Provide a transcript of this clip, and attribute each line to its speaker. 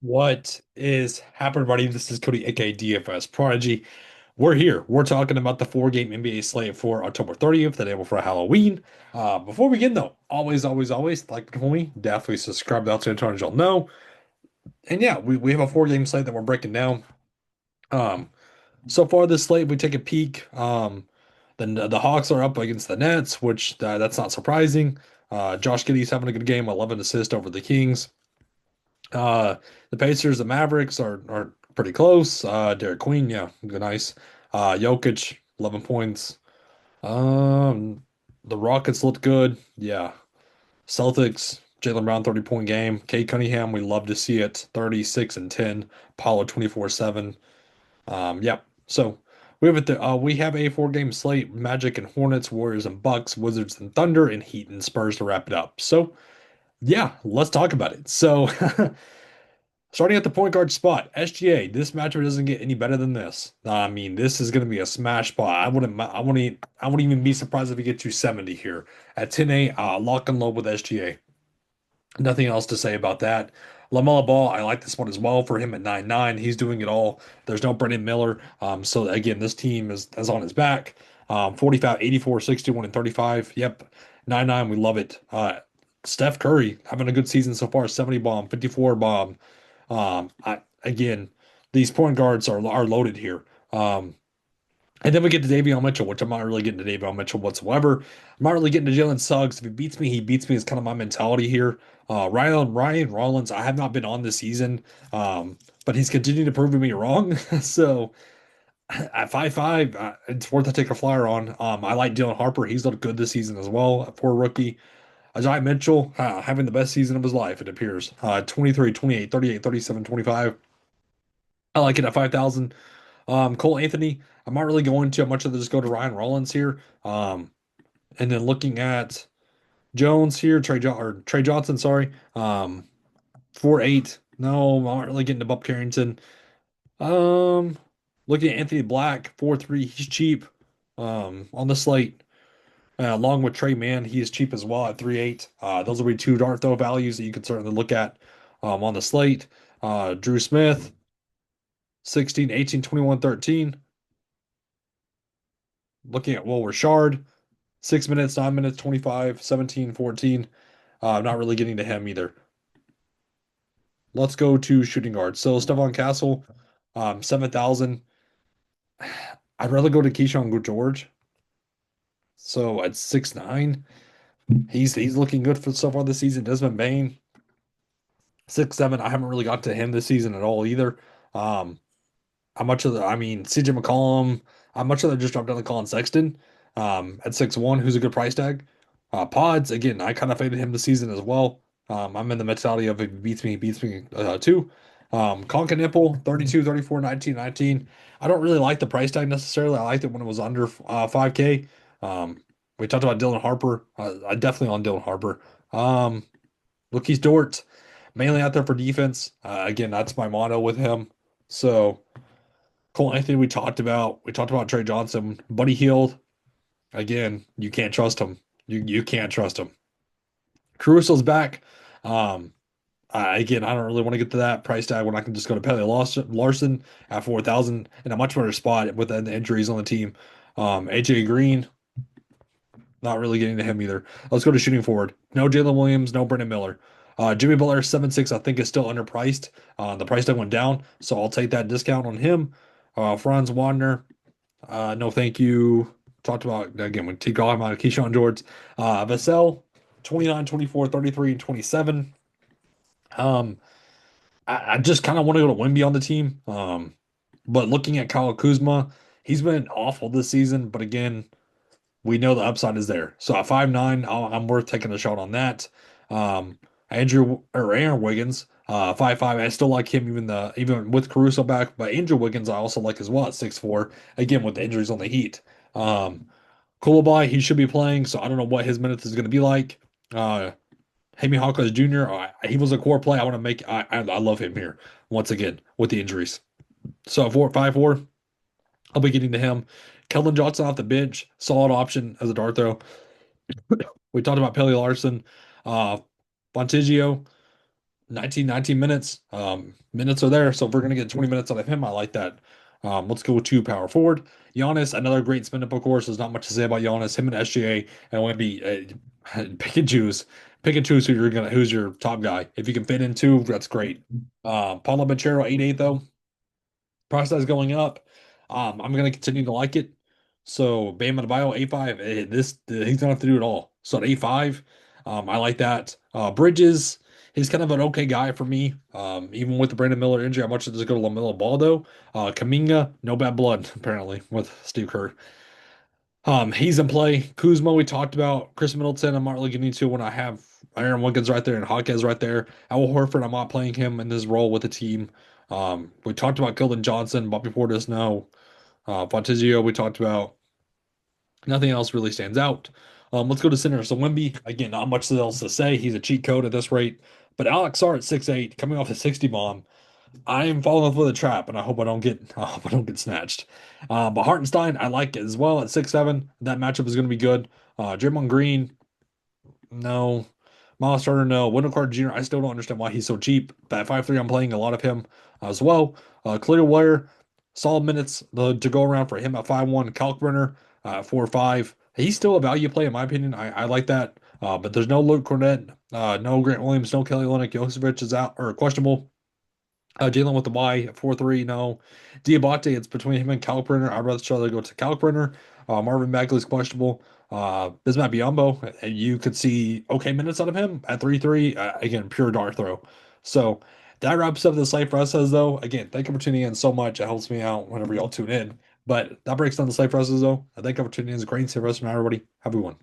Speaker 1: What is happening, buddy? This is Cody, aka DFS Prodigy. We're here. We're talking about the four-game NBA slate for October 30th, the day before Halloween. Before we begin, though, always, like before me, definitely subscribe to the channel, you'll know. And yeah, we have a four-game slate that we're breaking down. Um, so far this slate, we take a peek. Then the Hawks are up against the Nets, which that's not surprising. Josh Giddey's having a good game, 11 assists over the Kings. Uh, the Pacers, the Mavericks are pretty close. Derek Queen, yeah, good, nice. Jokic, 11 points. Um, the Rockets looked good. Yeah. Celtics, Jaylen Brown, 30-point game. Kate Cunningham, we love to see it. 36 and 10. Paulo 24-7. Yep. So we have a four-game slate: Magic and Hornets, Warriors and Bucks, Wizards and Thunder, and Heat and Spurs to wrap it up. So yeah, let's talk about it. So starting at the point guard spot, SGA, this matchup doesn't get any better than this. I mean, this is going to be a smash spot. I wouldn't even be surprised if we get to 70 here at 10-8, lock and load with SGA. Nothing else to say about that. LaMelo Ball, I like this one as well for him at 9-9. He's doing it all. There's no Brendan Miller. So again, this team is on his back. 45, 84, 61, and 35. Yep. 9-9. We love it. Steph Curry having a good season so far. 70 bomb, 54 bomb. Again, these point guards are loaded here. And then we get to Davion Mitchell, which I'm not really getting to Davion Mitchell whatsoever. I'm not really getting to Jalen Suggs. If he beats me, he beats me is kind of my mentality here. Ryan Rollins, I have not been on this season, but he's continued to prove me wrong. So at 5'5", it's worth to take a flyer on. I like Dylan Harper. He's looked good this season as well for a rookie. Ajay Mitchell, having the best season of his life, it appears. 23, 28, 38, 37, 25. I like it at 5,000. Cole Anthony, I'm not really going to. Much of just go to Ryan Rollins here. And then looking at Jones here, Trey Johnson, sorry. 4-8. No, I'm not really getting to Bob Carrington. Um, looking at Anthony Black, 4-3. He's cheap. On the slate. Along with Trey Mann, he is cheap as well at 3-8. Those will be two dart throw values that you could certainly look at on the slate. Drew Smith, 16, 18, 21, 13. Looking at Will Richard, 6 minutes, 9 minutes, 25, 17, 14. I'm not really getting to him either. Let's go to shooting guard. So Stephon Castle, 7,000. I'd rather go to Keyshawn George. So at 6'9", he's looking good for so far this season. Desmond Bain, 6'7". I haven't really got to him this season at all either. Um, How much of the, I mean, CJ McCollum, how much of that just dropped down to Colin Sexton at 6'1", who's a good price tag. Pods, again, I kind of faded him this season as well. I'm in the mentality of if he beats me too. Conka Nipple, 32, 34, 19, 19. I don't really like the price tag necessarily. I liked it when it was under 5K. Um, we talked about Dylan Harper. I definitely on Dylan Harper. Um, Look, Dort, mainly out there for defense. Again, that's my motto with him. So. Cole Anthony, we talked about. We talked about Trey Johnson. Buddy Hield, again, you can't trust him. You can't trust him. Caruso's back. Um, again, I don't really want to get to that price tag when I can just go to Pele Larson at 4,000 in a much better spot with the injuries on the team. AJ Green, not really getting to him either. Let's go to shooting forward. No Jalen Williams, no Brendan Miller. Jimmy Butler 7-6, I think is still underpriced. The price tag went down, so I'll take that discount on him. Franz Wagner, no, thank you. Talked about again when T. Gall out Keyshawn George. Vassell, 29, 24, 33, and 27. Um, I just kind of want to go to Wimby on the team. But looking at Kyle Kuzma, he's been awful this season, but again, we know the upside is there. So at 5'9", I'm worth taking a shot on that. Um, Aaron Wiggins, 5'5". I still like him even with Caruso back, but Andrew Wiggins I also like as well at 6'4". Again with the injuries on the Heat. Koulibaly, he should be playing, so I don't know what his minutes is going to be like. Jaime Hawkins Jr. He was a core play. I want to make. I love him here once again with the injuries. So 4-5-4. I'll be getting to him. Keldon Johnson off the bench, solid option as a dart throw. We talked about Pele Larson, uh, Fontigio, 19 minutes. Minutes are there. So if we're going to get 20 minutes out of him, I like that. Let's go to power forward. Giannis, another great spin up, of course. There's not much to say about Giannis. Him and SGA, and Wemby, pick and choose. Pick and choose who's your top guy. If you can fit in two, that's great. Paulo Banchero, 8'8", though. Price tag's going up. I'm gonna continue to like it. So Bam Adebayo, 8'5". He's gonna have to do it all. So at 8'5", I like that. Bridges, he's kind of an okay guy for me. Even with the Brandon Miller injury, how much does it go to LaMelo Ball though? Kaminga, no bad blood apparently with Steve Kerr. He's in play. Kuzma, we talked about. Chris Middleton, I'm not really getting into when I have Aaron Wiggins right there and Hawkins right there. Al Horford, I'm not playing him in his role with the team. We talked about Keldon Johnson, Bobby Portis, no. Fontizio, we talked about. Nothing else really stands out. Let's go to center. So Wemby, again, not much else to say. He's a cheat code at this rate. But Alex Sarr at 6'8", coming off a 60 bomb. I am falling for the trap, and I hope I don't get snatched. But Hartenstein, I like it as well at 6'7". That matchup is going to be good. Draymond Green, no. Miles Turner, no. Wendell Carter Jr., I still don't understand why he's so cheap. But at 5'3", I'm playing a lot of him as well. Clearwire, solid minutes to go around for him at 5'1". Kalkbrenner at 4'5". He's still a value play, in my opinion. I like that. But there's no Luke Cornett, no Grant Williams, no Kelly Olynyk. Jokic is out or questionable. Jalen with the Y at 4-3, no. Diabate, it's between him and Kalkbrenner. I'd rather go to Kalkbrenner. Marvin Bagley's questionable. Bismack Biyombo, you could see okay minutes out of him at 3-3. Again, pure dart throw. So that wraps up the slate for us, as though. Again, thank you for tuning in so much. It helps me out whenever y'all tune in. But that breaks down the slate for us, as though. Thank you for tuning in. It's a great to rest of everybody. Have a good one.